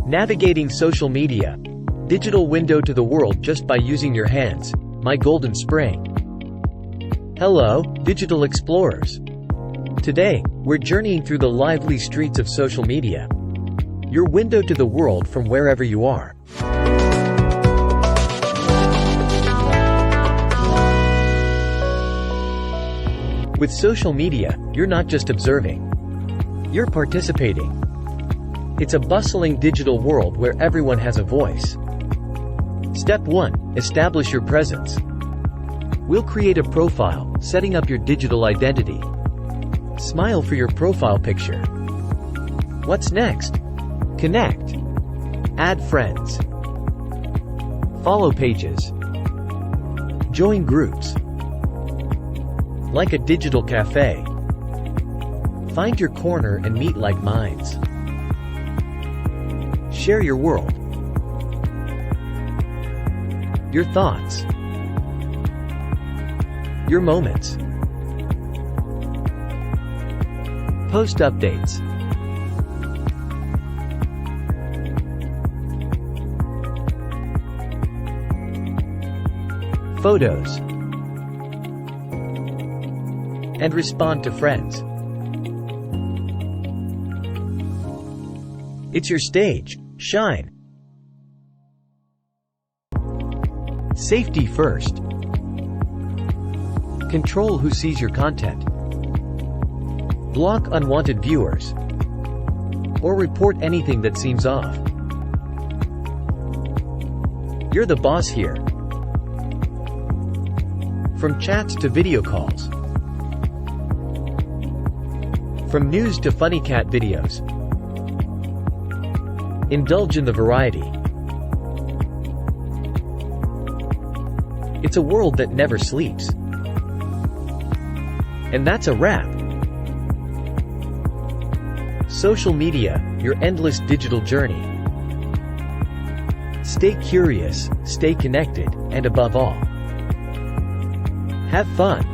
Navigating social media. Digital window to the world just by using your hands. My Golden Spring. Hello, digital explorers. Today, we're journeying through the lively streets of social media. Your window to the world from wherever you are. With social media, you're not just observing. You're participating. It's a bustling digital world where everyone has a voice. Step 1. Establish your presence. We'll create a profile, setting up your digital identity. Smile for your profile picture. What's next? Connect. Add friends. Follow pages. Join groups. Like a digital cafe. Find your corner and meet like minds. Share your world. Your thoughts. Your moments. Post updates. Photos. And respond to friends. It's your stage. Shine. Safety first. Control who sees your content. Block unwanted viewers. Or report anything that seems off. You're the boss here. From chats to video calls. From news to funny cat videos. Indulge in the variety. It's a world that never sleeps. And that's a wrap. Social media, your endless digital journey. Stay curious, stay connected, and above all, have fun.